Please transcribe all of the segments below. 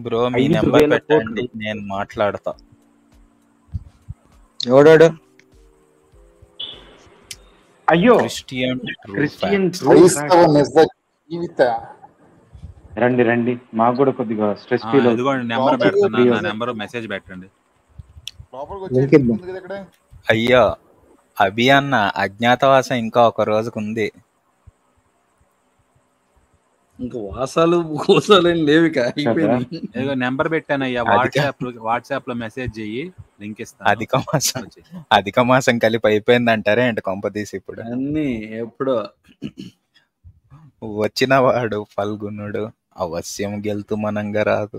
Bro మీ number పెట్టండి, నేను మాట్లాడతా. ఎవడాడు? అయ్యో క్రిస్టియన్ రండి రండి, మాకు కూడా కొద్దిగా స్ట్రెస్ ఫీల్ అవుతుంది. నెంబర్ పెడుతున్నా, నా నెంబర్ మెసేజ్ పెట్టండి. అయ్యో అభి అన్న, అజ్ఞాతవాసం ఇంకా ఒక రోజుకు ఉంది. ఇంకా వాసాలు కోసాలు ఏం లేవు. ఏదో నెంబర్ పెట్టానయ్యా, వాట్సాప్ లో మెసేజ్ చెయ్యి, లింక్ ఇస్తాను. అధిక మాసం కలిపి అయిపోయింది అంటారే ఏంటి కొంపదీసి? ఇప్పుడు అన్ని ఎప్పుడో వచ్చిన వాడు ఫల్గుణుడు, అవశ్యం గెలుతూ మనంగా రాదు.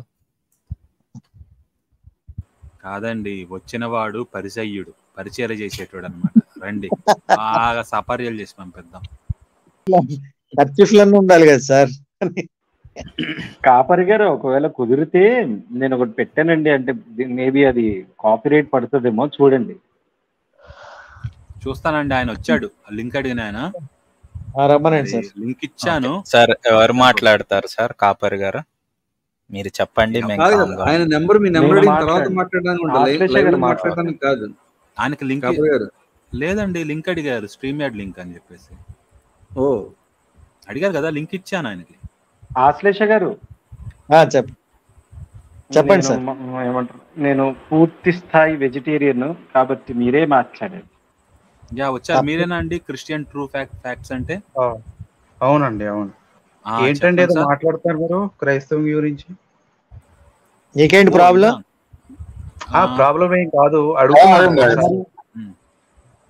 కాదండి, వచ్చిన వాడు పరిసయ్యుడు, పరిచర్య చేసేటోడు అనమాట. రండి, బాగా సపర్యలు చేసి పంపిద్దాం. ఖర్చులన్నీ ఉండాలి కదా సార్. కాపరి గారు, ఒకవేళ కుదిరితే నేను ఒకటి పెట్టానండి, అంటే మేబీ అది కాపీరైట్ పడుతుందేమో చూడండి. చూస్తానండి. ఆయన వచ్చాడు, లింక్ అడిగిన ఆయన. లింక్ ఇచ్చాను సార్. ఎవరు మాట్లాడతారు సార్? కాపరి గారు మీరు చెప్పండి. ఆయన నెంబర్, మీ నెంబర్ అడిగిన తర్వాత మాట్లాడడానికి కాదు. ఆయనకి లింక్ లేదండి, లింక్ అడిగారు, స్ట్రీమ్ యాడ్ లింక్ అని చెప్పేసి. ఓ అడిగారు కదా, లింక్ ఇచ్చాను ఆయనకి. ఆశ్లేష గారు చెప్పండి సార్. ఏమంటారు, నేను పూర్తి స్థాయి వెజిటేరియన్ కాబట్టి మీరే మాట్లాడారు. యా వచ్చారు. మీరేనా అండి క్రిస్టియన్ ట్రూ ఫ్యాక్ట్స్ అంటే? అవునండి, అవును. ఏంటండి ఏదో మాట్లాడుతున్నారు మీరు క్రైస్తవం గురించి? నీకేంటి ప్రాబ్లం? ప్రాబ్లం ఏం కాదు, అడుగుతున్నాను.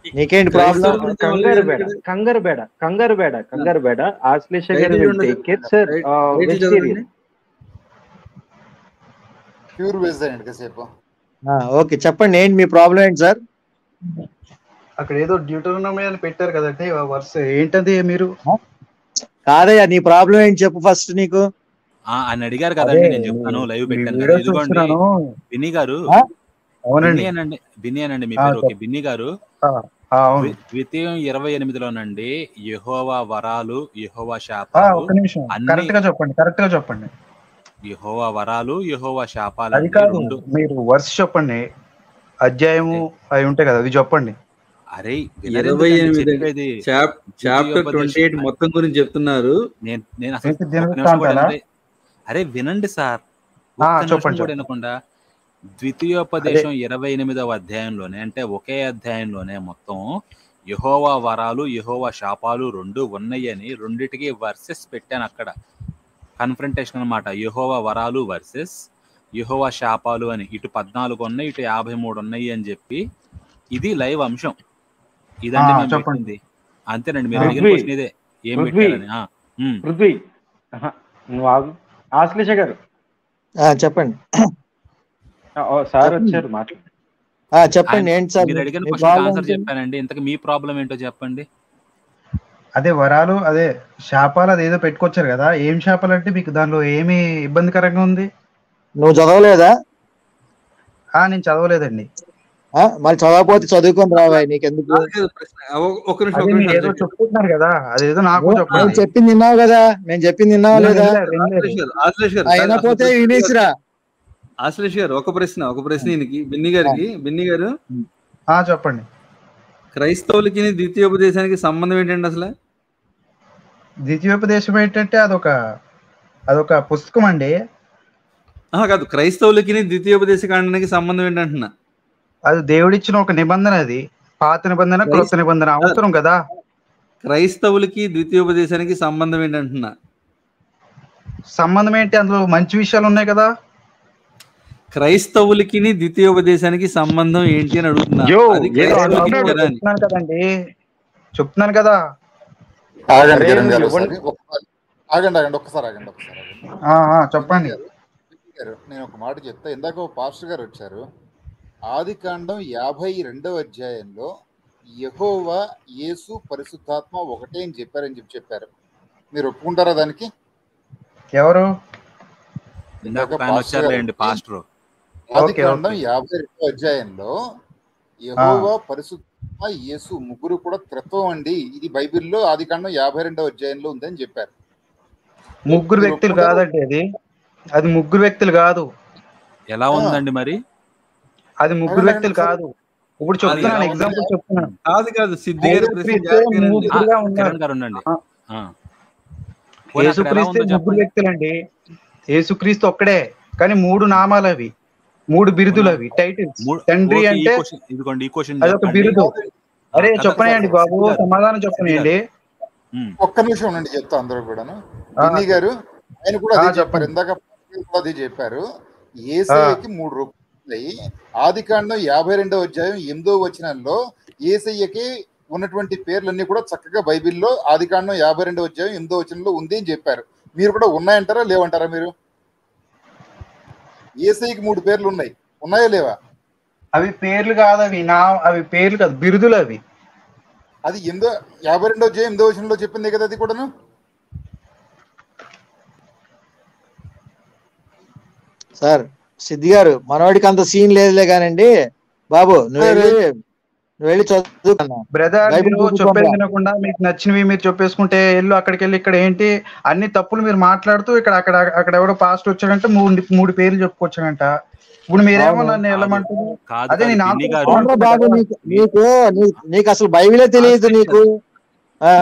నీకేంటి ప్రాబ్లం? కంగారు బేడ ఆశ్లేష గారు ఓకే చెప్పండి, ఏంటి మీ ప్రాబ్లం ఏంటి సార్? అక్కడ ఏదో డ్యూటోనమీ అని పెట్టారు కదండి, వర్స్ ఏంటది? మీరు కాదయ్యా, నీ ప్రాబ్లం ఏంటి చెప్పు ఫస్ట్. నీకు అని అడిగారు కదండి, నేను చెప్తాను. లైవ్ పెట్టాను. బిన్నీ గారు, బిన్నీ అనండి మీ పేరు. ఓకే బిన్నీ గారు, ద్వితీయం 28లోనండి యెహోవా వరాలు, యెహోవా శాపాలు. కరెక్ట్ గా చెప్పండి. యెహోవా వరాలు, యెహోవా శాపాలు. అది కాదు, మీరు వర్స్ చెప్పండి, అధ్యాయము అవి ఉంటాయి కదా, అది చెప్పండి. అరే 28 చాప్టర్ 28 మొత్తం గురించి చెప్తున్నారు. నేను అసలు అరే వినండి సార్, వినకుండా ద్వితీయోపదేశం 28వ అధ్యాయంలోనే, అంటే ఒకే అధ్యాయంలోనే మొత్తం యెహోవా వరాలు, యెహోవా శాపాలు రెండు ఉన్నాయని రెండిటికి వర్సెస్ పెట్టాను అక్కడ. కన్ఫ్రంటేషన్ అనమాట. యెహోవా వరాలు వర్సెస్ యెహోవా శాపాలు అని. ఇటు 14 ఉన్నాయి, ఇటు 53 ఉన్నాయి అని చెప్పి. ఇది లైవ్ అంశం. ఇదండి మేము చెప్పింది. అంతేనండి, మీరు అడిగిన క్వశ్చన్ ఇదే, ఏం పెట్టారని. పృథ్వీ ఆశ్లేష గారు చెప్పండి సార్ వచ్చారు, చెప్పండి. ఏంటి సార్ మీరు అడిగిన క్వశ్చన్ ఆన్సర్ చెప్పానండి. ఇంతకు మీ ప్రాబ్లం ఏంటో చెప్పండి. అదే వరాలు, అదే శాపాలు, అదేదో పెట్టుకొచ్చారు కదా. ఏం శాపాలు అంటే మీకు దానిలో ఏమి ఇబ్బందికరంగా ఉంది? నువ్వు చదవలేదా? నేను చదవలేదండి. మళ్ళీ చదవకపోతే చదువుకొని రావా? నీకెందుకు? ఏదో చెప్తున్నారు కదా, అదేదో నాకు చెప్పండి. చెప్పింది విన్నావు కదా, నేను చెప్పింది విన్నావా లేదా? అయినపోతే వినేసిరా. ఆశ్లేష్ గారు, ఒక ప్రశ్న బిన్ని గారు చెప్పండి. క్రైస్తవులకి ద్వితీయోపదేశానికి సంబంధం ఏంటండి అసలు? ద్వితీయోపదేశం ఏంటంటే అదొక పుస్తకం అండి. కాదు, క్రైస్తవులకి ద్వితీయోపదేశ కాండానికి సంబంధం ఏంటంటున్నా? అది దేవుడిచ్చిన ఒక నిబంధన. అది పాత నిబంధన, క్రొత్త నిబంధన అవసరం కదా. క్రైస్తవులకి ద్వితీయోపదేశానికి సంబంధం ఏంటంటున్నా? సంబంధం ఏంటి? అందులో మంచి విషయాలు ఉన్నాయి కదా. క్రైస్తవులకి ద్వితీయోపదేశానికి సంబంధం ఏంటి అని అడుగుతున్నా. కదండి, చెప్తున్నాను కదా. చెప్పండి. నేను ఒక మాట చెప్తా. ఇందాక పాస్టర్ గారు వచ్చారు. ఆదికాండం 52వ అధ్యాయంలో యెహోవా, యేసు, పరిశుద్ధాత్మ ఒకటే అని చెప్పారు. మీరు ఒప్పుకుంటారా దానికి? ఎవరు? ఆదికాండం 52వ అధ్యాయంలో యెహోవా, పరిశుద్ధాత్మ, యేసు ముగ్గురు కూడా త్రిత్వం అండి. ఇది బైబిల్లో ఆదికాండం 52వ అధ్యాయంలో ఉందని చెప్పారు. ముగ్గురు వ్యక్తులు కాదండి అది. అది ముగ్గురు వ్యక్తులు కాదు. ఎలా ఉందండి మరి? అది ముగ్గురు వ్యక్తులు కాదు. ఇప్పుడు చెప్తున్నాను, ఎగ్జాంపుల్ చెప్తున్నాను. కాదు సిద్ధి గారి కిరణ్ గారు ఉండండి. యేసుక్రీస్తు ముగ్గురు వ్యక్తులండి. యేసుక్రీస్తు ఒక్కడే, కానీ 3 నామాలు అవి, 3 బిరుదులు అవి, టైటిల్స్. తండ్రి అంటే అదొక బిరుదు. అరే చెప్పనేయండి బాబు, సమాధానం చెప్పనేయండి. ఒక్క నిమిషం ఉండండి, చెప్తా అందరూ కూడాను. బిన్నీ గారు ఆయన కూడా అదే చెప్పారు, ఇందాక అదే చెప్పారు. యేసయ్యకి 3 రూపాయలు. ఆదికాండం 52వ అధ్యాయం 8వ వచనంలో యేసయ్యకి ఉన్నటువంటి పేర్లన్నీ కూడా చక్కగా బైబిల్లో ఆదికాండం 52వ అధ్యాయం 8వ వచనంలో ఉంది అని చెప్పారు. మీరు కూడా ఉన్నాయంటారా లేవంటారా? మీరు యేసయ్యకి 3 పేర్లు ఉన్నాయా లేవా? అవి పేర్లు కాదు, అవి పేర్లు కాదు, బిరుదులు అవి. అది 52వ అధ్యాయం 8వ వచనంలో చెప్పింది కదా అది కూడాను. సార్ సిద్ధి గారు, మనవాడికి అంత సీన్ లేదులే కానండి బాబు, నువ్వు వెళ్ళి చదువుకున్నా. బ్రదర్ చెప్పేది వినకుండా మీకు నచ్చినవి మీరు చెప్పేసుకుంటే వెళ్ళు, అక్కడికి వెళ్ళి ఇక్కడ ఏంటి అన్ని తప్పులు మీరు మాట్లాడుతూ అక్కడ ఎవడో పాస్ట్ వచ్చాడంటే 3 పేర్లు చెప్పుకొచ్చాడంట. ఇప్పుడు మీరేమో నన్ను వెళ్ళమంటారు? అదే బాబు, నీకు అసలు బైబిలే తెలియదు నీకు.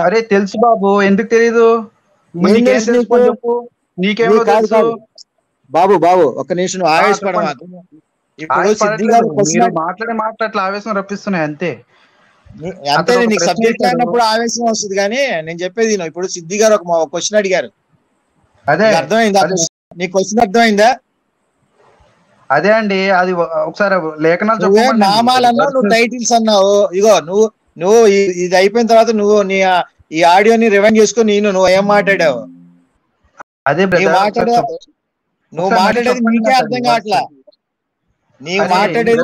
అరే తెలుసు బాబు, ఎందుకు తెలీదు? నీకేమో తెలుసు బాబు. ఒక్క నిమిషం ఆవేశపడమా. మాట్లాడే ఆవేశం రప్పిస్తున్నాయి అంతే. అంతే, నీకు సబ్జెక్ట్ అన్నప్పుడు ఆవేశం వస్తుంది. కానీ నేను చెప్పేది ఇప్పుడు సిద్ధి గారు ఒక క్వశ్చన్ అడిగారు, అదే అర్థమైందా? నీకు క్వశ్చన్ అర్థమైందా? అదే అండి, అది ఒకసారి లేఖనాలు నామాలన్నావు, నువ్వు టైటిల్స్ అన్నావు. ఇగో నువ్వు ఇది అయిపోయిన తర్వాత నువ్వు ఈ ఆడియోని రివైండ్ చేసుకుని నువ్వు ఏం మాట్లాడావు? అదే నువ్వు మాట్లాడేది నీకే అర్థం కావట్లా. నీవు మాట్లాడేది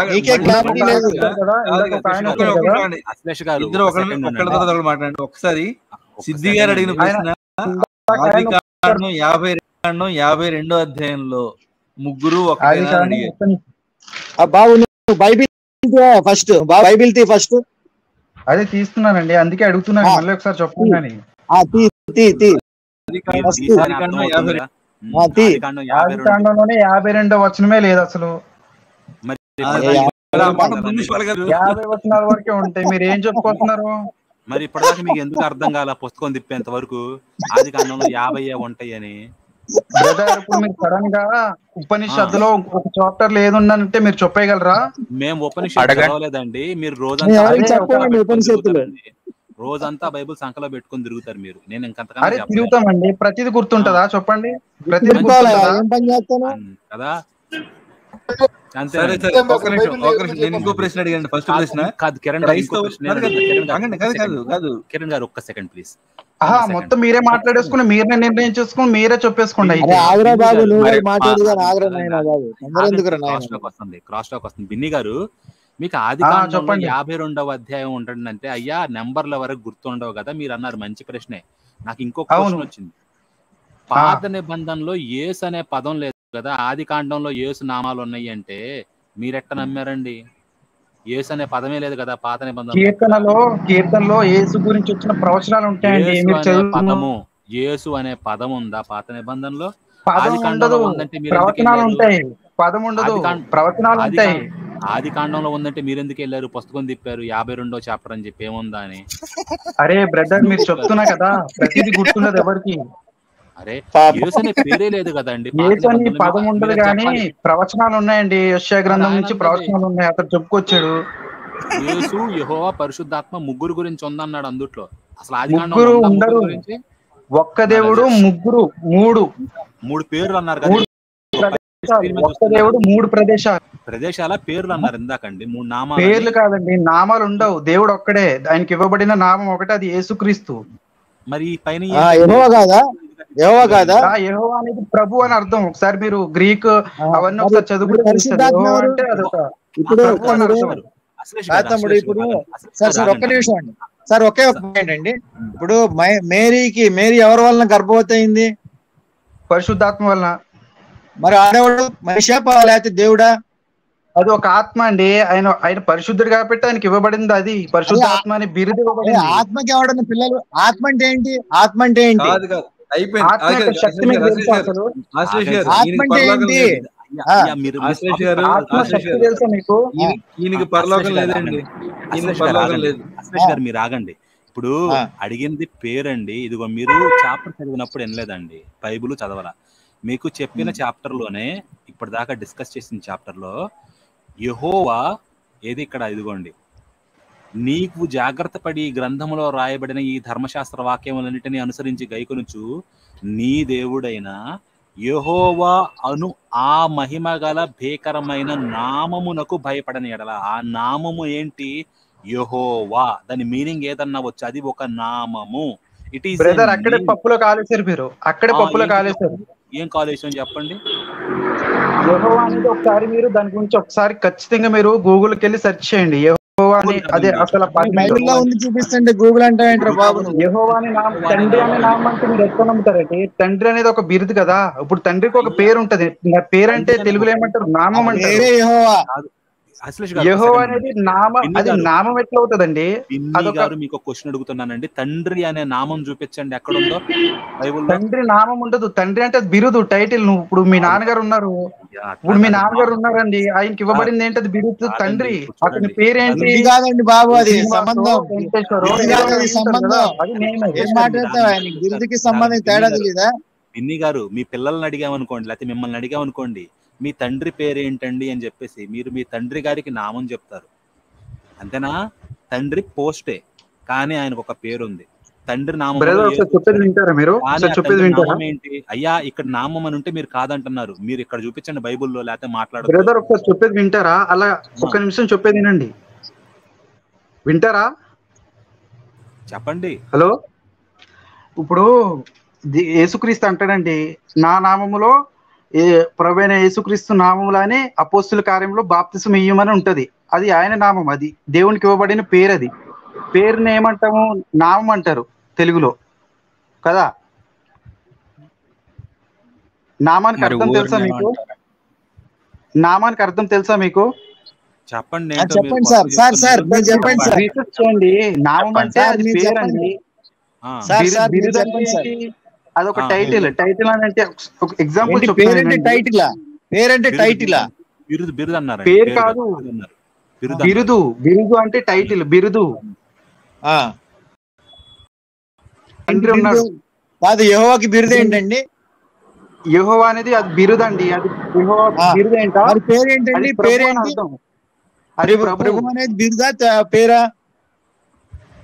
నీకే క్లారిటీ లేదు. మాట్లాడండి ఒకసారి. సిద్ధి గారు అడిగిన ప్రశ్న, 52వ అధ్యాయంలో ముగ్గురు బాబు, నువ్వు బైబిల్ ఫస్ట్. అదే తీస్తున్నానండి, అందుకే అడుగుతున్నాను, మళ్ళీ ఒకసారి చెప్పండి. 52వ వచనమే లేదు అసలు, 50 వచనాల వరకే ఉంటాయి. మీరు ఏం చెప్పుకుంటున్నారు? మరి ఇప్పటిదాకా మీకు ఎందుకు అర్థం కాల? పుస్తకం తిప్పేంత వరకు ఆదికాండంలో 50 ఉంటాయి అని. బ్రదర్, ఇప్పుడు మీరు సడన్ గా ఉపనిషత్తులో ఒక చాప్టర్ లేదుందంటే మీరు చెప్పగలరా? మేము ఉపనిషత్తు చదవలేదండి. మీరు రోజంతా బైబుల్ సంకలో పెట్టుకుని తిరుగుతారు మీరు. నేను ఇంకంతకన్నా తిరుగుతామండి. ప్రతిది గుర్తుంటదా చెప్పండి? ప్రతిది కదా. నేను ఇంకో ప్రశ్న అడిగాను. ఫస్ట్ ప్రశ్న కాదు కిరణ్ గారు, ఒక్క సెకండ్ ప్లీజ్. మొత్తం మీరే మాట్లాడేసుకుని మీరే నిర్ణయం చేసుకుని మీరే చెప్పేసుకోండి. క్రాస్ టాక్ వస్తుంది. బిన్నీ గారు, మీకు ఆదికాండంలో 52వ అధ్యాయం ఉంటుందంటే అయ్యా నెంబర్ల వరకు గుర్తుండవు కదా మీరు అన్నారు. మంచి ప్రశ్నే. నాకు ఇంకో క్వశ్చన్ వచ్చింది. పాత నిబంధనలో యేసు అనే పదం లేదు కదా, ఆదికాండంలో యేసు నామాలు ఉన్నాయి అంటే మీరెట్ట నమ్మారండి? యేసు అనే పదమే లేదు కదా పాత నిబంధనలో. కీర్తనలో యేసు గురించి వచ్చిన ప్రవచనాలు ఉంటాయండి. యేసు అనే పదం ఉందా పాత నిబంధనలో? ప్రవచనాలు ఉంటాయి, పదం ఉండదు, ప్రవచనాలు ఉంటాయి. ఆదికాండంలో ఉందంటే మీరెందుకు వెళ్ళారు? పుస్తకం తిప్పారు 52వ చాప్టర్ అని చెప్పి ఏముందా అని. అరే బ్రదర్, మీరు చెప్తున్నా కదా ప్రతిదీ గుర్తున్నది ఎవరికి? అరే యేసు అనే పేరే లేదు కదండి. యేసు అని పదం ఉండదు, కానీ ప్రవచనాలు ఉన్నాయండి. యెషయా గ్రంథం నుంచి ప్రవచనాలు ఉన్నాయి, అతను చెప్పుకొచ్చాడు. యేసు, యెహోవా, పరిశుద్ధాత్మ ముగ్గురు గురించి ఉందన్నాడు అందుట్లో. అసలు ముగ్గురు ఉండరు, ఒక్క దేవుడు ముగ్గురు, మూడు పేర్లు అన్నారు కదా. ఒక్క దేవుడు 3 ప్రదేశాల పేర్లు అన్నారు ఇందాకండి. 3 నామాలు. పేర్లు కాదండి, నామాలు ఉండవు. దేవుడు ఒక్కడే, ఆయనకి ఇవ్వబడిన నామం ఒకటే, అది యేసుక్రీస్తు. మరి పైన యెహోవా అనేది ప్రభు అని అర్థం. ఒకసారి మీరు గ్రీక్ అవన్నీ ఒకసారి చదువుకుంటే ఒక్క నిమిషం అండి సార్, ఒకే ఒక పాయింట్ అండి. ఇప్పుడు మేరీ ఎవరి వలన గర్భవతి అయింది? పరిశుద్ధాత్మ వలన. మరి ఆడవాడు మనిషా లేకపోతే దేవుడా? అది ఒక ఆత్మ అండి. ఆయన పరిశుద్ధుడు కాబట్టి ఆయనకి ఇవ్వబడింది అది పరిశుద్ధాత్మ అని బిరుదు. ఆత్మకి ఎవడన్నా పిల్లలు? ఆత్మ అంటే ఏంటి? అయిపోయింది. ఆత్మ యొక్క శక్తి మీకు తెలుసా అసలు? ఆశ్లేష్ గారు ఆత్మ ఈయనకి అంటే పరలోకం ఏంటి? లేదు. ఆశ్లేష్ గారు ఆత్మ ఆశ్లేష్ శక్తి గారు తెలుసా మీకు? ఈయనకి పరలోకం లేదండి. ఈయనకి పరలోకం లేదు. అశ్లేష్ గారు మీరు ఆగండి. ఇప్పుడు ఆ. అడిగింది పేరండి. ఇదిగో మీరు చాప్టర్ చదివినప్పుడు వినలేదండి, బైబుల్ చదవరా. మీకు చెప్పిన చాప్టర్ లోనే ఇప్పటిదాకా డిస్కస్ చేసిన చాప్టర్ లో యెహోవా ఏది ఇక్కడ ఇదిగోండి, నీకు జాగ్రత్త పడి గ్రంథములో రాయబడిన ఈ ధర్మశాస్త్ర వాక్యములన్నిటినీ అనుసరించి గైకొనుచు నీ దేవుడైన యెహోవా అను ఆ మహిమ గల భీకరమైన నామమునకు భయపడని ఎడల. ఆ నామము ఏంటి? యెహోవా. దాని మీనింగ్ ఏదన్నా వచ్చు, అది ఒక నామము. ఇట్ ఈస్ బ్రదర్ అక్కడే పప్పులో కాలేశారు మీరు, అక్కడే పప్పులో కాలేశారు. ఏం కాలేషన్ చెప్పండి. యెహోవా అనేది ఒకసారి మీరు దాని గురించి ఒకసారి ఖచ్చితంగా మీరు గూగుల్కి వెళ్ళి సెర్చ్ చేయండి. యెహోవా అని అదే అసలు బైబిల్లో ఉంది చూపిస్తుంటే గూగుల్ అంటే ఏంట్రా బాబు నువ్వు? యెహోవా అని నామం, తండ్రి అనే నామం అంటే మీరు ఎట్లా నమ్ముతారంటే, తండ్రి అనేది ఒక బిరుదు కదా. ఇప్పుడు తండ్రికి ఒక పేరు ఉంటది. పేరు అంటే తెలుగులో ఏమంటారు? నామం అంటారు. పేరే యెహోవా. యెహోవా అనేది నామం. అది నామం ఎట్లా అవుతుందండి? గారు మీకు క్వశ్చన్ అడుగుతున్నానండి. తండ్రి అనే నామం చూపించండి, ఎక్కడుందో బైబిల్లో. తండ్రి నామం ఉండదు. తండ్రి అంటే బిరుదు, టైటిల్. నువ్వు ఇప్పుడు మీ నాన్నగారు ఉన్నారు, ఇప్పుడు మీ నాన్నగారు ఉన్నారండి, ఆయనకి ఇవ్వబడింది ఏంటది? బిరుదు తండ్రి. అతని పేరేంటి? ఇది కాదండి బాబు, అది సంబంధం. వెంకటేశ్వరు. అది సంబంధం. అది నేనే. ఏం మాట్లాడతావా? నీకు బిరుదుకి సంబంధం తేడా తెలీదా? పిన్ని గారు, మీ పిల్లల్ని అడిగామనుకోండి, లేకపోతే మిమ్మల్ని అడిగామనుకోండి, మీ తండ్రి పేరు ఏంటండి అని చెప్పేసి మీరు మీ తండ్రి గారికి నామం చెప్తారు, అంతేనా? తండ్రి పోస్టే, కానీ ఆయనకు ఒక పేరు ఉంది. తండ్రి నామం చెప్పేది వింటారా మీరు? చెప్పేది వింటారా? ఏంటి అయ్యా? ఇక్కడ నామం అని ఉంటే మీరు కాదంటున్నారు. మీరు ఇక్కడ చూపించండి బైబుల్లో, లేకపోతే మాట్లాడు. బ్రదర్ ఒకసారి చెప్పేది వింటారా? అలా ఒక్క నిమిషం చెప్పేది వినండి. వింటారా? చెప్పండి. హలో, ఇప్పుడు యేసుక్రీస్తు అంటాడండి, నా నామములో ప్రభువైన యేసుక్రీస్తు నామములానే అపోస్తుల కార్యంలో బాప్తిసం ఇయ్యమని ఉంటది. అది ఆయన నామం, అది దేవునికి ఇవ్వబడిన పేరు. అది పేరుని ఏమంటాము? నామం అంటారు తెలుగులో కదా. నామానికి అర్థం తెలుసా మీకు? నామానికి అర్థం తెలుసా మీకు? చెప్పండి. చెప్పండి సార్. సార్ సార్ మీరు చెప్పండి సార్. రీసెర్చ్ చేయండి. నామం అంటే అది పేరు అండి. అదొక టైటిల్. టైటిల్ అని అంటే ఎగ్జాంపుల్ పేరంటే టైటిలా? పేరంటే టైటిలా? బిరుదు. బిరుదు అన్నారు. పేరు కాదు, బిరుదు. బిరుదు అంటే టైటిల్, బిరుదు. తండ్రి ఉన్నాడు కాదు, యెహోవాకి బిరుదు ఏంటండి? యెహోవా అనేది అది బిరుదు అండి. అది యెహోవా బిరుదు ఏంటా? మరి పేరేంటండి? పేరేంటి? అది ప్రభు అనేది బిరుదా పేరా?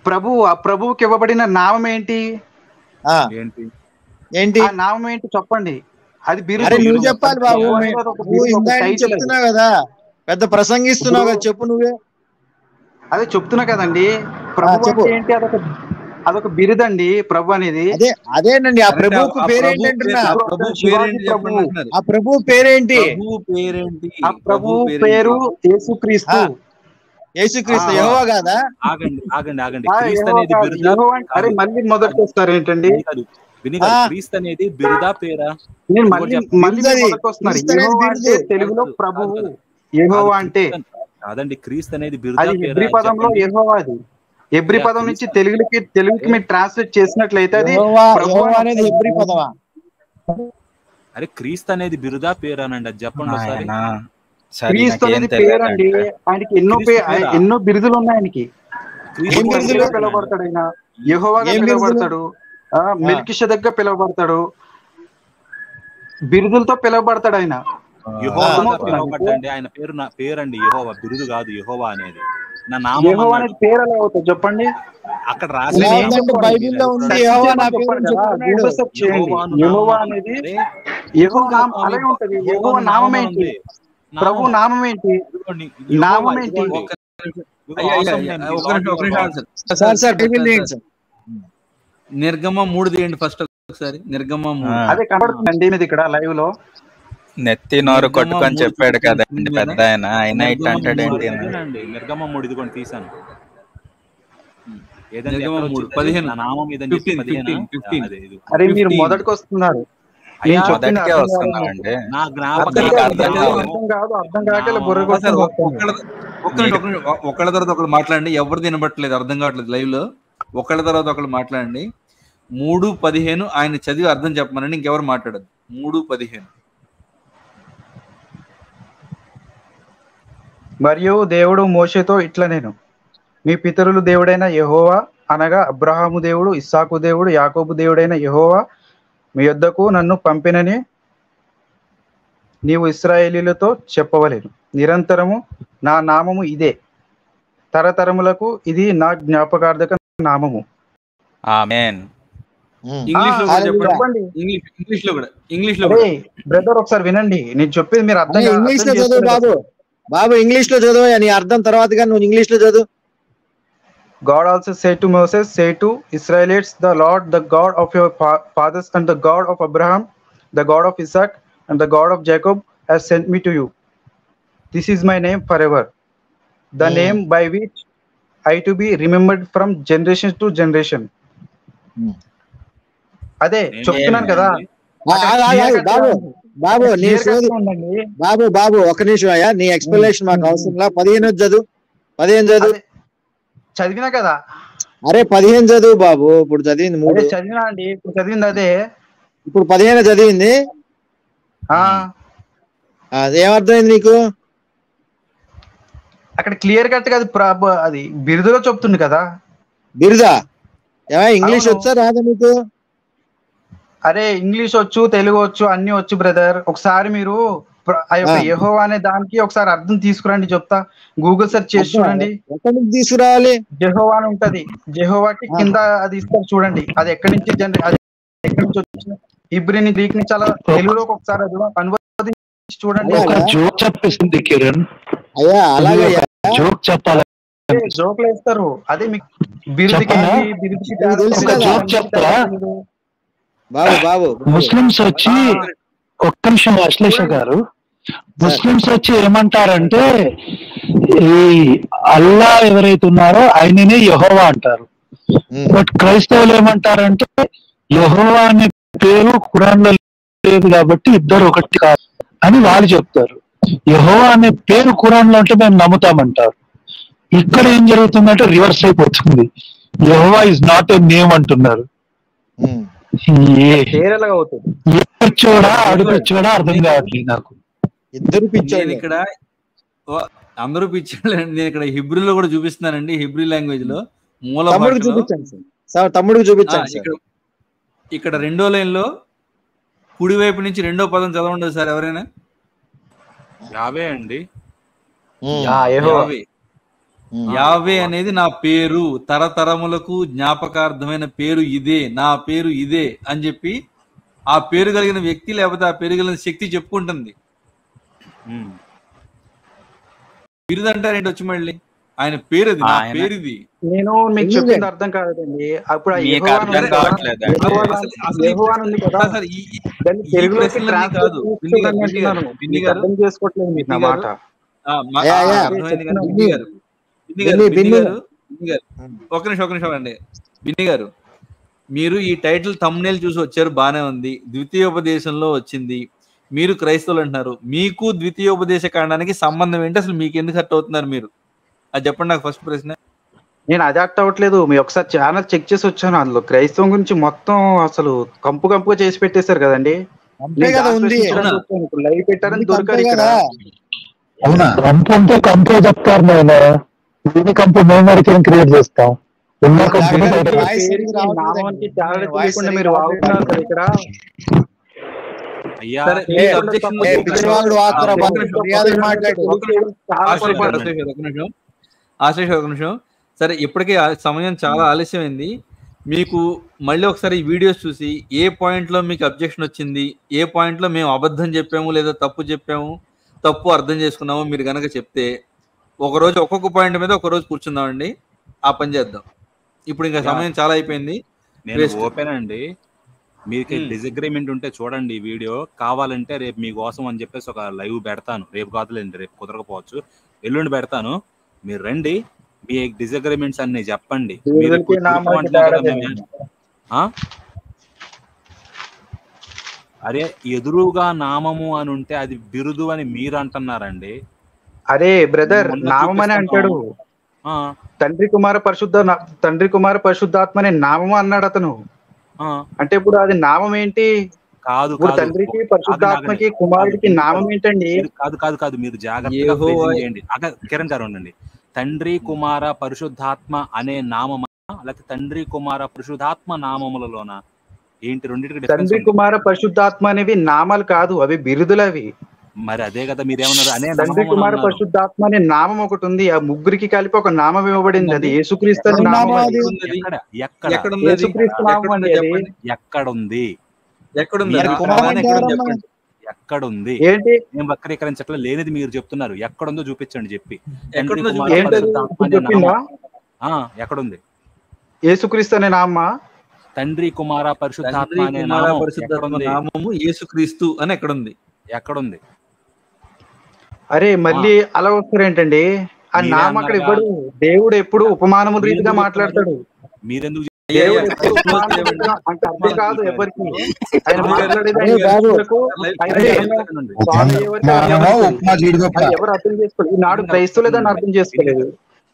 ప్రభు. ఆ ప్రభువుకి ఇవ్వబడిన నామం ఏంటి? ఏంటి ఆ నామం ఏంటి చెప్పండి. అది బిరుదు. అరే నువ్వు చెప్పాలి బాబు, నువ్వు ఇందాక చెప్తున్నావు కదా, పెద్ద ప్రసంగిస్తున్నావు కదా, చెప్పు నువ్వే. అదే చెప్తున్నా కదండి. ప్రభు అంటే ఏంటి? అదొక బిరుదండి ప్రభు అనేది. అదేనండి. ఆ ప్రభువుకు పేరేంటి అంటున్నా? ఆ ప్రభు పేరేంటి? ఆ ప్రభు పేరు యేసుక్రీస్తు. యేసుక్రీస్తు యెహోవా కాదా? ఆగండి. అరే మళ్ళీ మొదటికి వస్తారు ఏంటండి? క్రీస్తు అనేది బిరుదా పేరా? నేను మళ్ళీ మొదటికి వస్తున్నారు. యెహోవా అంటే తెలుగులో ప్రభువు, యెహోవా అంటే కాదండి. క్రీస్తు అనేది బిరుదా పేరా? హెబ్రీ పదంలో యెహోవా. అది హెబ్రీ పదం నుంచి తెలుగుకి మీరు ట్రాన్స్లేట్ చేసినట్లయితే అది యెహోవా అనేది హెబ్రీ పదమా? అరే క్రీస్తు అనేది బిరుదా పేరానండి, అది చెప్పండి ఒకసారి. క్రీస్తు అనేది పేరండి. ఆయనకి ఎన్నో బిరుదులు ఉన్నాయి. ఆయనకి పిలువబడతాడు. ఆయన యెహోవాగా పిలువబడతాడు, మెల్కిషెదెకుగా పిలువబడతాడు, బిరుదులతో పిలువబడతాడు. ఆయన పిలువబడ్డండి. ఆయన పేరండి యెహోవా, బిరుదు కాదు యెహోవా అనేది. నా నామం యెహోవా అనేది పేరు ఎలా అవుతుంది చెప్పండి? అక్కడ రాసి బైబిల్లో ఉంది యెహోవా నా పేరు అని చెప్తున్నాడు. యెహోవా అనేది యెహోవా నామం అలాగే ఉంటది. యెహోవా నామం ఏంటి? ప్రభు నామం ఏంటి? నామం ఏంటి? నిర్గమం 3 తీయండి ఫస్ట్ ఒకసారి. నిర్గమం 3 అదే కనబడుతుందండి మీది ఇక్కడ లైవ్ లో. నెత్తి నోరు కొట్టుకొని చెప్పాడు కదండి పెద్ద ఆయన, అయినా ఇట్ అంటాడేంటి? నిర్గమం 3 ఇదిగోండి తీసాను. అరే మీరు మొదటికి వస్తున్నారు. ఒకళ్ళ తర్వాత ఒకళ్ళు మాట్లాడండి. ఎవరు తినబట్టలేదు, అర్థం కావట్లేదు లైవ్ లో. ఒకళ్ళ తర్వాత ఒకళ్ళు మాట్లాడండి. 3:15 ఆయన చదివి అర్థం చెప్పమనండి, ఇంకెవరు మాట్లాడదు. 3:15 మరియు దేవుడు మోషేతో ఇట్లా నేను మీ పితరులు దేవుడైన యెహోవా అనగా అబ్రహాము దేవుడు, ఇస్సాకు దేవుడు, యాకోబు దేవుడైన యెహోవా మీ యొద్దకు నన్ను పంపినని నీవు ఇశ్రాయేలీలతో చెప్పవలెను. నిరంతరము నా నామము ఇదే, తరతరములకు ఇది నా జ్ఞాపకార్థక నామము. ఆమేన్. ఇంగ్లీష్ లో కూడా చెప్పండి. ఇంగ్లీష్ లో బ్రదర్ ఒకసారి వినండి, నేను చెప్పేది మీరు అర్థం ఇంగ్లీష్ లో చదువు బాబు. బాబు ఇంగ్లీష్ లో చదువు, నీ అర్థం తర్వాత కానీ నువ్వు ఇంగ్లీష్ లో చదువు. God also said to Moses, say to Israelites, the Lord, the God of your fathers and the God of Abraham, the God of Isaac and the God of Jacob has sent me to you. This is my name forever, the name by which I to be remembered from generation to generation. అదే చెప్తున్నాను కదా బాబు బాబు ఒక నిమిషం అయ్యా, నీ explanation మాకు అవసరం. 15 చదువు, 15 చదువు. చదివినా కదా. అరే 15 చదువు బాబు. ఇప్పుడు చదివింది 3 చదివినా అండి, ఇప్పుడు చదివింది అదే. ఇప్పుడు 15 చదివింది. ఏమర్థమైంది నీకు? అక్కడ క్లియర్ కట్ గా అది బిరుదులో చెప్తుంది కదా. బిరుదా? ఇంగ్లీష్ వచ్చా రాదా నీకు? అరే ఇంగ్లీష్ వచ్చు, తెలుగు వచ్చు, అన్ని వచ్చు బ్రదర్. ఒకసారి మీరు యెహోవా అనే దానికి ఒకసారి అర్థం తీసుకురండి, చెప్తా. గూగుల్ సెర్చ్ చేసి చూడండి. ఎక్కడి నుంచి తీసుకురావాలి? జెహోవా అని ఉంటది, జెహోవాకి కింద అది ఇస్తారు చూడండి. అది ఎక్కడి నుంచి అది ఎక్కడి నుంచి వచ్చిన హిబ్రీ గ్రీక్ నుంచి అలా తెలుగులోకి ఒకసారి అది అనువదించి చూడండి. జోక్ చెప్పేసింది కిరణ్. అయ్యా అలాగే జోక్ చెప్పాలి, జోక్లు వేస్తారు. అదే మీకు బిరుదుకి జోక్ చెప్తా. బాబు ముస్లిమ్స్ వచ్చి ఒక్క నిమిషం అశ్లేష గారు, ముస్లిమ్స్ వచ్చి ఏమంటారంటే ఈ అల్లా ఎవరైతే ఉన్నారో ఆయననే యెహోవా అంటారు. బట్ క్రైస్తవులు ఏమంటారంటే యెహోవా అనే పేరు ఖురాన్ లో లేదు కాబట్టి ఇద్దరు ఒకటి కాదు అని వాళ్ళు చెప్తారు. యెహోవా అనే పేరు ఖురాన్ లో ఉంటే మేము నమ్ముతామంటారు. ఇక్కడ ఏం జరుగుతుందంటే రివర్స్ అయిపోతుంది. యెహోవా ఇస్ నాట్ ఏ నేమ్ అంటున్నారు. అడుగుచ్చోడా అర్థం కావట్లేదు నాకు. ఇద్దరు పిచ్చారు ఇక్కడ, అందరూ పిచ్చాడు. నేను ఇక్కడ హిబ్రూలో కూడా చూపిస్తున్నానండి, హిబ్రూ లాంగ్వేజ్ లో మూల తమ్ముడికి చూపించండి. ఇక్కడ 2వ లైన్ లో కుడి వైపు నుంచి 2వ పదం చదవండి సార్ ఎవరైనా. యావే అండి. యావే అనేది నా పేరు, తరతరములకు జ్ఞాపకార్థమైన పేరు ఇదే, నా పేరు ఇదే అని చెప్పి ఆ పేరు కలిగిన వ్యక్తి లేకపోతే ఆ పేరు కలిగిన శక్తి చెప్పుకుంటుంది. బిరుదు అంటారేంటి వచ్చి మళ్ళీ? ఆయన పేరు అది, నా పేరు ఇది. నేను మీకు చెప్పింది అర్థం కాదండి. అప్పుడు అర్థం చేసుకోవట్లేదు మీరు నా మాట. ఒక నిమిషం అండి. బిన్ని గారు, మీరు ఈ టైటిల్ థంబ్నెయిల్ చూసి వచ్చారు, బానే ఉంది. ద్వితీయోపదేశంలో వచ్చింది, మీరు క్రైస్తవులు అంటున్నారు. మీకు ద్వితీయోపదేశ కాండానికి సంబంధం ఏంటి? అసలు మీకు ఎందుకు హర్ట్ అవుతున్నారు మీరు? అది చెప్పండి నాకు ఫస్ట్ ప్రశ్న. నేను అది అర్ట్ అవ్వట్లేదు. మీ ఒకసారి ఛానల్ చెక్ చేసి వచ్చాను, అందులో క్రైస్తవం గురించి మొత్తం అసలు కంపుగా చేసి పెట్టేశారు కదండి. లైవ్ పెట్టారని దొరకారు ఇక్కడ. అవునా? కంపు ఉంటే కంపే చెప్తారు. నేను కంపు మేము వరకు క్రియేట్ చేస్తాం. మీరు వాగుతున్నారు కదా ఇక్కడ. ఒక నిమిషం సరే, ఇప్పటికే సమయం చాలా ఆలస్యమైంది. మీకు మళ్ళీ ఒకసారి ఈ వీడియోస్ చూసి ఏ పాయింట్ లో మీకు అబ్జెక్షన్ వచ్చింది, ఏ పాయింట్ లో మేము అబద్ధం చెప్పాము లేదా తప్పు చెప్పాము, తప్పు అర్థం చేసుకున్నాము మీరు గనక చెప్తే ఒకరోజు ఒక్కొక్క పాయింట్ మీద ఒక రోజు కూర్చుందామండి, ఆ పని చేద్దాం. ఇప్పుడు ఇంకా సమయం చాలా అయిపోయింది. నేను ఓపెన్ అండి, మీకు డిసగ్రీమెంట్ ఉంటే చూడండి ఈ వీడియో. కావాలంటే రేపు మీకోసం అని చెప్పేసి ఒక లైవ్ పెడతాను. రేపు కాదులేండి, రేపు కుదరకపోవచ్చు, ఎల్లుండి పెడతాను. మీరు రండి, మీ డిసగ్రీమెంట్స్ అన్ని చెప్పండి. అరే ఎదురుగా నామము అని ఉంటే అది బిరుదు అని మీరు అంటున్నారండి. అరే బ్రదర్, నామం అని అంటాడు. తండ్రి కుమార పరిశుద్ధాత్మ అనే నామము అన్నాడు అతను. అంటే ఇప్పుడు అది నామం ఏంటి? కాదు ఇప్పుడు తండ్రికి, పరిశుద్ధాత్మకి, కుమారుడికి నామం ఏంటండి? కాదు మీరు జాగ్రత్తగా phrasing చేయండి. కిరణ్ గారు ఉండండి. తండ్రి కుమార పరిశుద్ధాత్మ అనే నామమా లేకపోతే తండ్రి కుమార పరిశుద్ధాత్మ నామములలోన ఏంటి? రెండింటికి డిఫరెన్స్. తండ్రి కుమార పరిశుద్ధాత్మ అనేవి నామాలు కాదు, అవి బిరుదులు. అవి మరి అదే కదా మీరేమన్నారు? అనే తండ్రి కుమార పరిశుద్ధాత్మ అనే నామం ఒకటి ఉంది. ఆ ముగ్గురికి కలిపి ఒక నామం ఇవ్వబడింది. అది యేసుక్రీస్తు అనే నామం. యేసుక్రీస్తు నామం అండి. ఎక్కడుంది? ఎక్కడుంది? ఏంటి? మేము వక్రీకరించట్లా, లేనిది మీరు చెప్తున్నారు. ఎక్కడుందో చూపించండి చెప్పి. ఎక్కడుంది? యేసుక్రీస్తు అనే నామా? తండ్రి కుమార పరిశుద్ధాత్మ అనే నామము యేసుక్రీస్తు అని ఎక్కడుంది? అరే మళ్ళీ అలా వస్తారేంటండి? ఆ నామం అక్కడ ఇవ్వడు. దేవుడు ఎప్పుడు ఉపమానము రీతిగా మాట్లాడతాడు. మీరెందుకు అంటే అర్థం కాదు ఎవరికి. ఆయన ఎవరు అర్థం చేసుకోలేదు. ఈనాడు క్రైస్తవులు దాన్ని అర్థం చేసుకోలేదు.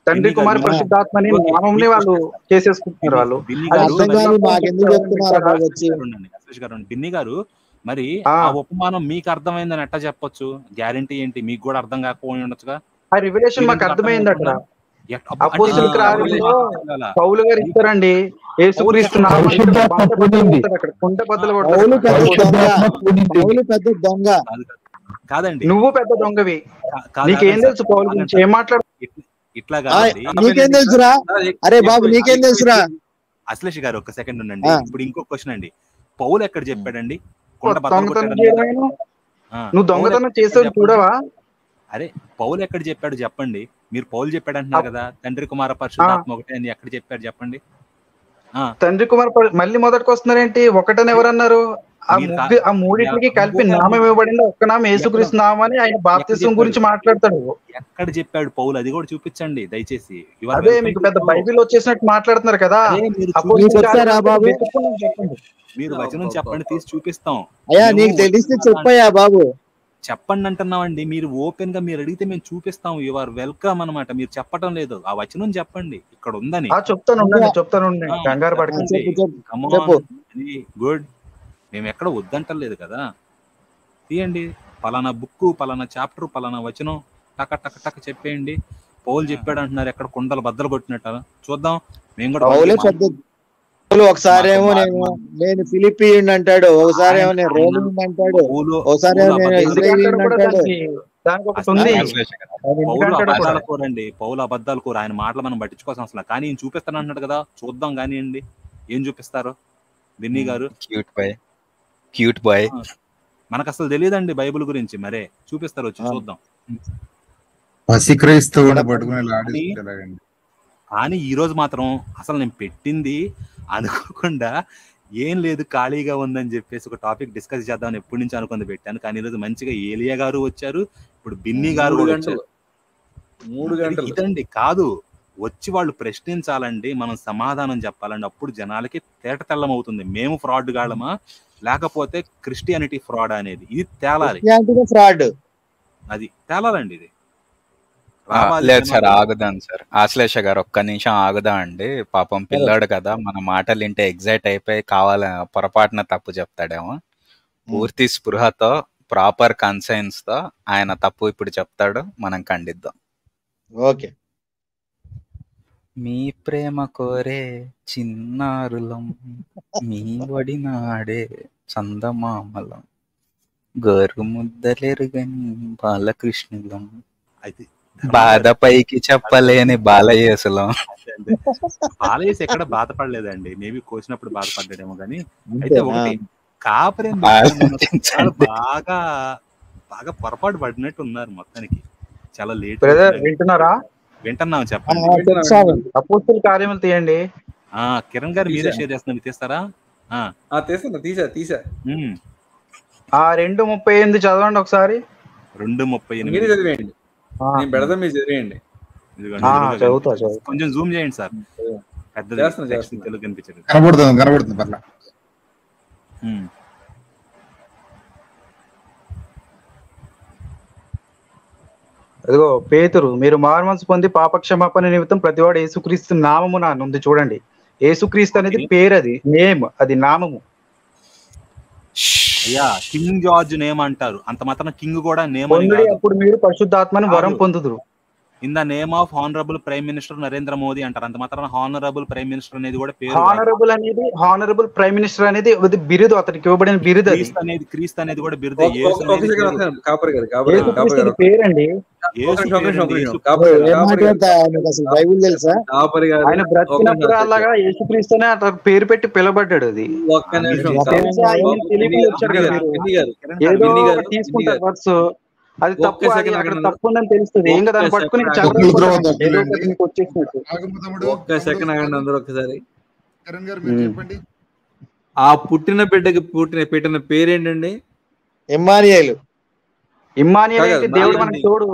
తండ్రి కుమార పరిశుద్ధాత్మని నామంని వాళ్ళు చేసేసుకుంటున్నారు. వాళ్ళు బిన్ని గారు మరి ఆ ఉపమానం మీకు అర్థమైందని ఎట్లా చెప్పొచ్చు? గ్యారంటీ ఏంటి? మీకు కూడా అర్థం కాకపోయి ఉండొచ్చుగా. ఆ రివల్యూషన్ మాకు అర్థమైంది. అక్కడ అపోస్తలుల కార్యంలో పౌలు గారు ఇస్తారండి. యేసుక్రీస్తు కుండ బద్దలు కాదండి, నువ్వు పెద్ద దొంగవి. నీకేం తెలుసు పౌలు గురించి? ఏం మాట్లాడు? ఇట్లా నీకేం తెలుసురా? అరే బాబు నీకేం తెలుసురా? అశ్లేష గారు ఒక్క సెకండ్ ఉండండి. ఇప్పుడు ఇంకో క్వశ్చన్ అండి. పౌలు ఎక్కడ చెప్పాడండి? నువ్వు దొంగతనం చేసావు చూడవా? అరే పౌలు ఎక్కడ చెప్పాడు చెప్పండి. మీరు పౌలు చెప్పాడు అంటున్నారు కదా, తండ్రి కుమార పరిశుద్ధాత్మ ఒకటే అని ఎక్కడ చెప్పాడు చెప్పండి. తండ్రి కుమార మళ్ళీ మొదటికి వస్తున్నారేంటి? ఒకటని ఎవరన్నారు? ఆ మూడింటికి కలిపి నామం ఇవ్వబడింది. ఒక్క నామం యేసుక్రీస్తు నామం అని ఆయన బాప్తిసం గురించి మాట్లాడతాడు. ఎక్కడ చెప్పాడు పౌలు? అది కూడా చూపించండి దయచేసి. అదే మీకు పెద్ద బైబిల్ వచ్చేసినట్టు మాట్లాడుతున్నారు కదా. మీరు వచనం చెప్పండి, తీసి చూపిస్తాం. అయ్యా నీకు తెలిస్తే చెప్పయ్యా బాబు. చెప్పండి అంటున్నామండి. మీరు ఓపెన్ గా మీరు అడిగితే మేము చూపిస్తాం. యు ఆర్ వెల్కమ్ అనమాట. మీరు చెప్పటం లేదు. ఆ వచనం చెప్పండి ఇక్కడ ఉందని. చెప్తాను. గుడ్. మేము ఎక్కడ వద్దంటలేదు కదా. తీయండి, పలానా బుక్, పలానా చాప్టర్, పలానా వచనం టక టక టక చెప్పేయండి. పౌలు చెప్పాడు అంటున్నారు. ఎక్కడ కుండలు బద్దలు కొట్టినట్టు చూద్దాం. మేము కూడా ఒకసారి ఏమో నేను ఫిలిపియన్ అంటాడు, ఒకసారి ఏమో నేను రోమన్ అంటాడు, ఒకసారి పౌలు అబద్ధాలు కూర. ఆయన మాటలు మనం పట్టించుకోవాల్సిన అసలు. కానీ ఈయన చూపిస్తాను అన్నాడు కదా, చూద్దాం కానివ్వండి ఏం చూపిస్తారు. బిన్నీ గారు క్యూట్ బాయ్. మనకు అసలు తెలియదండి బైబిల్ గురించి. మరే చూపిస్తారు, వచ్చి చూద్దాం. కానీ ఈ రోజు మాత్రం అసలు నేను పెట్టింది అనుకోకుండా ఏం లేదు, ఖాళీగా ఉందని చెప్పేసి ఒక టాపిక్ డిస్కస్ చేద్దామని ఎప్పటి నుంచి అనుకుంది పెట్టాను. కానీ ఈరోజు మంచిగా ఏలియా గారు వచ్చారు, ఇప్పుడు బిన్నీ గారు కూడా వచ్చారు. 3 గంటలు ఇదండి కాదు, వచ్చి వాళ్ళు ప్రశ్నించాలండి, మనం సమాధానం చెప్పాలండి. అప్పుడు జనాలకి తేట తెల్లం అవుతుంది. మేము ఫ్రాడ్ గాళ్ళమా లేకపోతే క్రిస్టియానిటీ ఫ్రాడ్ అనేది ఇది తేలాలి. ఫ్రాడ్ అది తేలాలండి. ఇది లేదు సార్, ఆగుదాం సార్. ఆశ్లేష గారు ఒక్క నిమిషం ఆగుదా అండి. పాపం పిల్లాడు కదా, మన మాటలు వింటే ఎగ్జైట్ అయిపోయి పొరపాటున తప్పు చెప్తాడేమో. పూర్తి స్పృహతో ప్రాపర్ కన్సైన్స్ తో ఆయన తప్పు ఇప్పుడు చెప్తాడు, మనం ఖండిద్దాం. ఓకే. మీ ప్రేమ కోరే చిన్నారులం, మీ వడినాడే చందమామలం, గోరు ముద్దలెరుగని బాలకృష్ణులం, బాధ పైకి చెప్పలేని బాలయేసులం. బాలయేసు ఎక్కడ బాధపడలేదండి, మేబీ కోసినప్పుడు బాధపడ్డాడేమో. కానీ అయితే ఒకటి కాపురం బాగా బాగా పొరపాటు పడినట్టు ఉన్నారు మొత్తానికి. చాలా లేట్. వింటున్నారా? వింటున్నాం, చెప్పండి. అపోస్తలుల కార్యములు తీయండి. కిరణ్ గారు మీరే షేర్ చేస్తున్నారు, తీస్తారా? తీసా 2:38 చదవండి ఒకసారి. 2:38 చదివేయండి. నేను పెడతా, మీరు చదివేయండి. కొంచెం జూమ్ చేయండి సార్, పెద్ద తెలుగు కనిపించదు. కనబడుతుంది పర్లా. అదిగో పేతురు, మీరు మారుమనసు పొంది పాపక్షమాపణ నిమిత్తం ప్రతివాడు యేసుక్రీస్తు నామమున ఉంది చూడండి. యేసుక్రీస్తు అనేది పేరు, అది నేమ్, అది నామము. అయ్యా కింగ్ జార్జ్ నేమ్ అంటారు, అంత మాత్రం కింగ్ కూడా నేమ్ అని పొందుడి, అప్పుడు మీరు పరిశుద్ధాత్మని వరం పొందుదురు. In the name of honourable prime minister Narendra Modi అంటారు, అంత మాత్రం హానరబుల్ ప్రైమ్ మినిస్టర్ అనేది కూడా పేరు. హానరబుల్ ప్రైమ్ మినిస్టర్ అనేది బిరుదు, అతనికి ఇవ్వబడిన బిరుదు. క్రీస్తు అనేది కూడా బిరుదే. పేరండి. ఆయన బ్రతికినప్పుడు అలాగా యేసుక్రీస్తు అనే అతను పేరు పెట్టి పిలబడ్డాడు. అది ఏదో తీసుకుంటారు వర్డ్స్, అది తప్పు, అక్కడ తప్పు ఉందని తెలుస్తుంది. ఏం కదా పట్టుకుని వచ్చేసినట్టు. ఆ పుట్టిన బిడ్డకి పెట్టిన పేరేంటండి? ఇమ్మానుయేలు. ఇమ్మానుయేలు అంటే దేవుడు మనకి తోడు.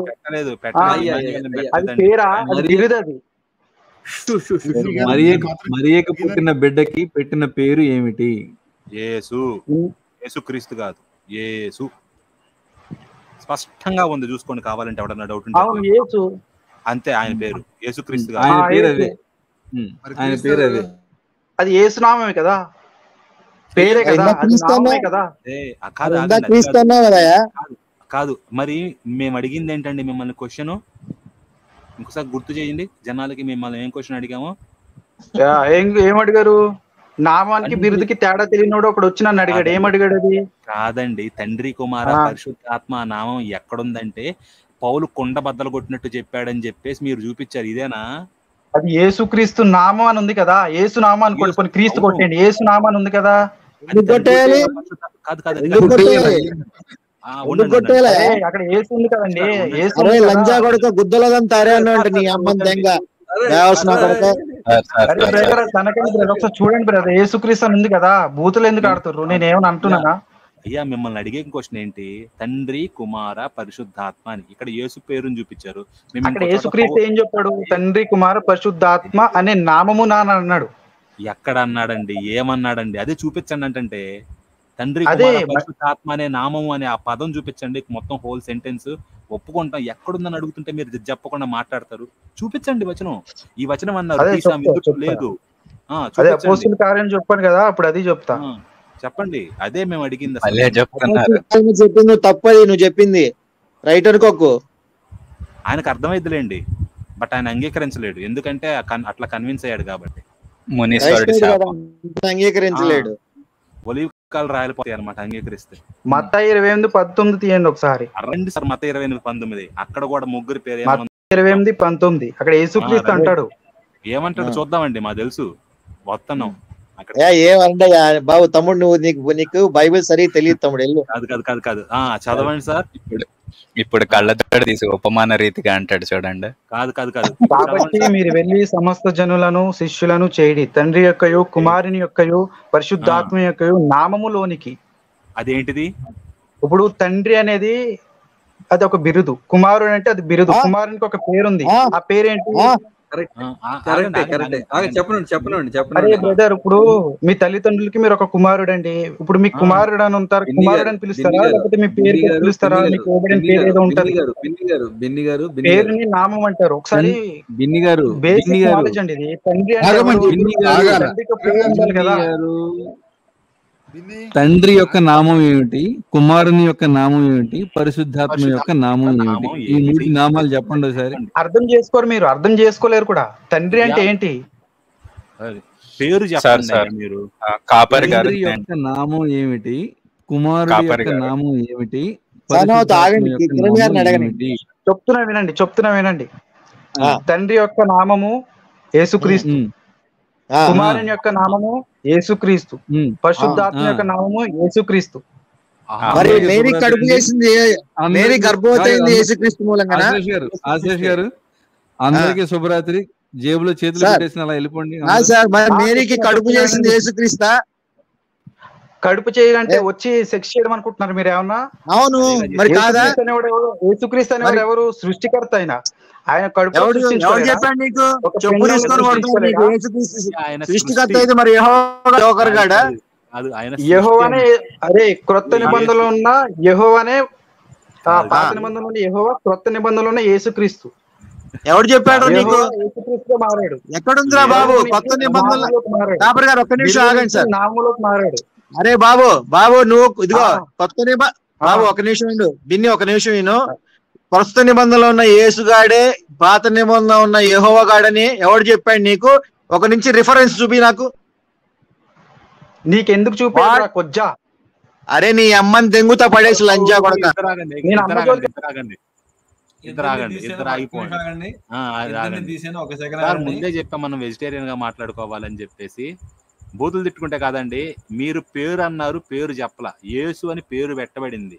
అది పేరా? అది బిరుదు. అది మరియకు పుట్టిన బిడ్డకి పెట్టిన పేరు ఏమిటి? యేసు. యేసుక్రీస్తు కాదు, యేసు. స్పష్టంగా ఉంది, చూసుకోండి కావాలంటే ఎవడన్నా డౌట్ ఉంటే. అంతే, ఆయన పేరు యేసుక్రీస్తు కాదు. ఆయన పేరు అదే. అది యేసునామమే కదా, పేరే కదా, కాదు. మరి మేము అడిగింది ఏంటండి మిమ్మల్ని క్వశ్చన్? ఇంకోసారి గుర్తు చేయండి జనాలకి, మిమ్మల్ని ఏం క్వశ్చన్ అడిగాము? ఏమడిగారు? నామానికి బిరుదుకి తేడా తెలియనోడు ఒకడు వచ్చి నన్ను అడిగాడు. ఏమడిగాడు? అది కాదండి, తండ్రి కుమార పరిశుద్ధాత్మ నామం ఎక్కడుందంటే పౌలు కొండ బద్దలు కొట్టినట్టు చెప్పాడని చెప్పేసి మీరు చూపించారు, ఇదేనా? అది యేసుక్రీస్తు నామం అని ఉంది కదా, యేసు నామం అనుకోండి, కొన్ని క్రీస్తు కొట్టండి, యేసు నామం అని ఉంది కదా. అక్కడ యేసు ఉంది కదండి. లంజా కొడుక గుద్దలదని తారే అన్నట్టు నీ అమ్మంతంగా ఒకసారి చూడండి బ్రదర్, యేసుక్రీస్తు అని ఉంది కదా, బూతులు ఎందుకు ఆడుతున్నారు? నేనేమని అంటున్నానా? అయ్యా మిమ్మల్ని అడిగే క్వశ్చన్ ఏంటి? తండ్రి కుమార పరిశుద్ధాత్మ అని ఇక్కడ యేసు పేరుని చూపించారు. అక్కడ యేసుక్రీస్తు ఏం చెప్పాడు? తండ్రి కుమార పరిశుద్ధాత్మ అనే నామము నాన్న అన్నాడు. ఎక్కడ అన్నాడండి? ఏమన్నాడండి? అదే చూపించండి. అంటే తండ్రి కుమార పరిశుద్ధాత్మ అనే నామము అనే ఆ పదం చూపించండి, మొత్తం హోల్ సెంటెన్స్ ఒప్పుకుంటాం. ఎక్కడుందని అడుగుతుంటే మీరు చెప్పకుండా మాట్లాడతారు. చూపించండి వచనం. ఈ వచనం అన్నారు లేదు. చెప్పాను కదా, అప్పుడు అది చెప్తా. చెప్పండి, అదే మేము అడిగింది. చెప్పింది తప్పది, నువ్వు చెప్పింది రైట్ అనుకోకు. ఆయనకు అర్థమైద్దిలేండి, బట్ ఆయన అంగీకరించలేడు, ఎందుకంటే అట్లా కన్విన్స్ అయ్యాడు కాబట్టి. అంగీకరించలేడు. ఒలివ్ కాలు రాయలిపోతాయి అనమాట అంగీకరిస్తే. మత్తయి 28:19 తీయండి ఒకసారి. రండి సార్, మత్తయి 28:19. అక్కడ కూడా ముగ్గురు పేరు 28:19 అక్కడ యేసుక్రీస్తు అంటాడు. ఏమంటాడు చూద్దామండి, మాకు తెలుసు వస్తున్నాం. ఏమంటా బాబు తమ్ముడు, నువ్వు నీకు బైబిల్ సరిగ్గా తెలియదు తమ్ముడు. వెళ్ళు. కాదు చదవండి సార్. ఇప్పుడు కళ్ళతోడు తీసి ఉపమాన రీతిగా అంటాడు చూడండి. కాదు కాబట్టి మీరు వెళ్ళి సమస్త జనులను శిష్యులను చేయడి, తండ్రి యొక్కయు కుమారుని యొక్కయు పరిశుద్ధాత్మ యొక్కయు నామములోనికి. అదేంటిది? ఇప్పుడు తండ్రి అనేది అది ఒక బిరుదు, కుమారుడు అంటే అది బిరుదు. కుమారునికి ఒక పేరుంది, ఆ పేరేంటి? అరే బ్రదర్, ఇప్పుడు మీ తల్లిదండ్రులకి మీరు ఒక కుమారుడు అండి. ఇప్పుడు మీ కుమారుడు అని ఉంటారు, కుమారుడు అని పిలుస్తారా, లేకపోతే మీ పేరు పిలుస్తారా? మీకు పేరు ఏదో ఉంటది, పేరుని నామం అంటారు. ఒకసారి బేసిక్ నాలెడ్జ్ అండి ఇది. తండ్రి తండ్రి యొక్క నామం ఏమిటి, కుమారుని యొక్క నామం ఏమిటి, పరిశుద్ధాత్మ యొక్క నామం ఏమిటి? ఈ 3 నామాలు చెప్పండి ఒకసారి. అర్థం చేసుకోరు మీరు, అర్థం చేసుకోలేరు కూడా. తండ్రి అంటే ఏంటి? పేరు చెప్పండి మీరు. తండ్రి యొక్క నామం ఏమిటి, కుమారుడి యొక్క నామం ఏమిటి, చెప్తున్నా వినండి. తండ్రి యొక్క నామము యేసుక్రీస్తు, కుమారుని యొక్క నామము యేసుక్రీస్తు, పరిశుద్ధాత్మ యొక్క నామము యేసుక్రీస్తు. మరి మేరీ కడుపు చేసింది, మేరీ గర్భవతి అయింది యేసుక్రీస్తు మూలంగా. ఆశేష్ గారు అందరికీ శుభరాత్రి. జేబులో చేతులు పెట్టేసిన అలా వెళ్ళిపోండి. మేరీకి కడుపు చేసింది యేసుక్రీస్తా? కడుపు చేయాలంటే వచ్చి సెక్స్ చేయడం అనుకుంటున్నారు మీరు ఏమన్నా? అవును మరి కాదా? యేసుక్రీస్తు అనేవాడు ఎవరు? సృష్టికర్త. ఆయన కడుపు చెప్పాడు నీకు? చెప్పు తీసుకొని సృష్టికర్త అయితే మరి యెహోవానే. అరే క్రొత్త నిబంధనలో ఉన్న యెహోవానే, పాత నిబంధనలో ఉన్న యెహోవా, క్రొత్త నిబంధనలో ఉన్న యేసుక్రీస్తు. ఎవడు చెప్పాడు నీకు? యేసుక్రీస్తు మారాడు. ఎక్కడుందిరా బాబు కొత్త నిబంధనలు? కాపరి గారు ఒక్క నిమిషం ఆగండి సార్. నామములోకి మారాడు. అరే బాబు నువ్వు ఇదిగో కొత్త బాబు ఒక నిమిషం విను, బిన్ని ఒక నిమిషం విను. ప్రస్తుత నిబంధనలో ఉన్న యేసుగాడే పాత నిబంధన ఉన్న యెహోవా గాడని ఎవడు చెప్పాడు నీకు? ఒక నుంచి రిఫరెన్స్ చూపి నాకు. నీకెందుకు చూపాడు కొజ్జా? అరే నీ అమ్మని దెంగుతా పడేసి లంజా కొడక. ముందే చెప్పా మనం వెజిటేరియన్ గా మాట్లాడుకోవాలని చెప్పేసి. బూతులు తిట్టుకుంటే కాదండి, మీరు పేరు అన్నారు, పేరు చెప్పలా. యేసు అని పేరు పెట్టబడింది.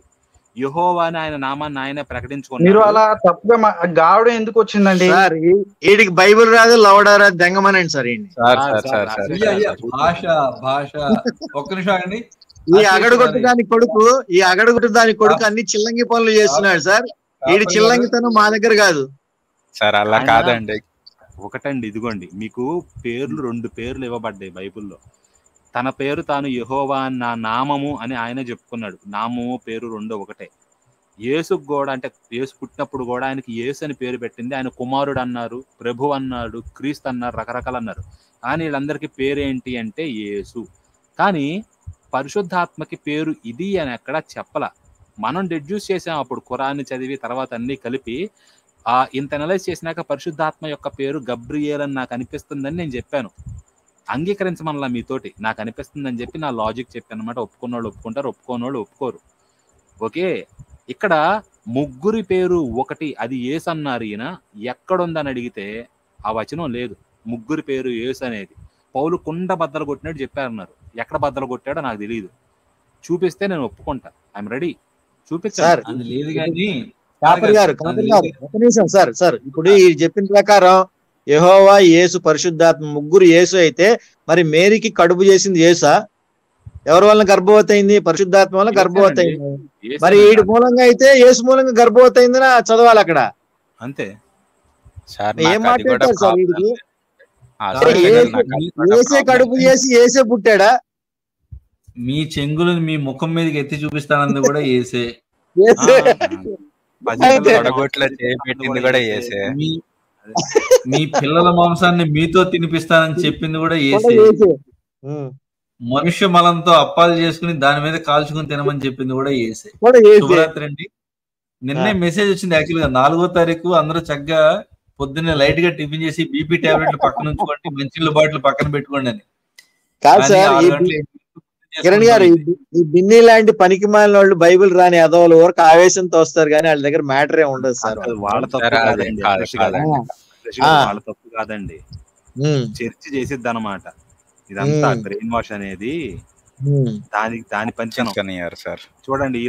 యెహోవా అని ఆయన నామాన్ని ఆయన ప్రకటించుకున్నారు. మీరు అలా తప్పుగా గావడం ఎందుకు వచ్చిందండి? సార్ వీడికి బైబిల్ రాదు, లవడా రాదు, దెంగమనండి సార్. భాష ఒక్క నిమిషం ఆగండి. ఈ అగడగొట్టు దాని కొడుకు అన్ని చిల్లంగి పనులు చేస్తున్నాడు సార్. వీడి చిల్లంగితనం మా దగ్గర కాదు సార్. అలా కాదండి. ఒకటండి, ఇదిగోండి మీకు పేర్లు 2 పేర్లు ఇవ్వబడ్డాయి బైబిల్లో. తన పేరు తాను యెహోవా నా నామము అని ఆయన చెప్పుకున్నాడు. నామము పేరు 2 ఒకటే. యేసుకు కూడా, అంటే యేసు పుట్టినప్పుడు కూడా ఆయనకి యేసు అని పేరు పెట్టింది. ఆయన కుమారుడు అన్నారు, ప్రభు అన్నాడు, క్రీస్తు అన్నారు, రకరకాలు అన్నారు. కానీ వీళ్ళందరికీ పేరు ఏంటి అంటే యేసు. కానీ పరిశుద్ధాత్మకి పేరు ఇది అని ఎక్కడ చెప్పల. మనం డెడ్యూస్ చేసాం అప్పుడు ఖురాన్ని చదివి, తర్వాత అన్ని కలిపి ఇంత అనలైజ్ చేసినాక పరిశుద్ధాత్మ యొక్క పేరు గబ్రియేల్ అని నాకు అనిపిస్తుందని నేను చెప్పాను. అంగీకరించమనలా మీతోటి, నాకు అనిపిస్తుందని చెప్పి నా లాజిక్ చెప్పాను అనమాట. ఒప్పుకున్నోళ్ళు ఒప్పుకుంటారు, ఒప్పుకోనోళ్ళు ఒప్పుకోరు. ఓకే, ఇక్కడ ముగ్గురి పేరు ఒకటి, అది యేసు అన్నారు. ఈయన ఎక్కడుందని అడిగితే ఆ వచనం లేదు. ముగ్గురి పేరు యేసు అనేది. పౌలు కుండ బద్దలు కొట్టినట్టు చెప్పారన్నారు. ఎక్కడ బద్దలు కొట్టాడో నాకు తెలియదు. చూపిస్తే నేను ఒప్పుకుంటా. ఐఎమ్ రెడీ, చూపించారు. అది లేదు కానీ కాపరి గారు ఒక నిమిషం సార్. ఇప్పుడు ఈ చెప్పిన ప్రకారం యెహోవా, యేసు, పరిశుద్ధాత్మ ముగ్గురు యేసు అయితే మరి మేరీకి కడుపు చేసింది యేసా? ఎవరి వలన గర్భవతి అయింది? పరిశుద్ధాత్మ వల్ల గర్భవతి అయింది. మరి వీడి మూలంగా అయితే యేసు మూలంగా గర్భవతి అయిందని చదవాలి అక్కడ. అంతే. ఏం మాట్లాడతారు సార్ వీడికి? ఏసే కడుపు చేసి ఏసే పుట్టాడా? మీ చెంగులను మీ ముఖం మీదకి ఎత్తి చూపిస్తానంది కూడా ఏసే. మీ పిల్లల మాంసాన్ని మీతో తినిపిస్తానని చెప్పింది కూడా ఏసే. మనుష్య మలంతో అప్పాలు చేసుకుని దాని మీద కాల్చుకుని తినమని చెప్పింది కూడా ఏసే. శుభరాత్రి అండి. నిన్నే మెసేజ్ వచ్చింది. యాక్చువల్ గా 4వ తారీఖు అందరూ చక్కగా పొద్దున్నే లైట్ గా టిఫిన్ చేసి బీపీ టాబ్లెట్లు పక్కన ఉంచుకోండి, మంచినీళ్ళ బాటిల్ పక్కన పెట్టుకోండి అని. కిరణ్ గారు, ఈ బిన్ని లాంటి పనికి మాలిన వాళ్ళు, బైబిల్ రాని అదోల వరకు ఆవేశంతో వస్తారు కానీ వాళ్ళ దగ్గర మ్యాటర్ ఏ ఉండదు సార్. వాళ్ళ తప్పు కాదండి, చర్చ చేసిద్ది అనమాట. ఇదంతా బ్రెయిన్ వాష్ అనేది దాని పంచనం సార్. చూడండి, ఈ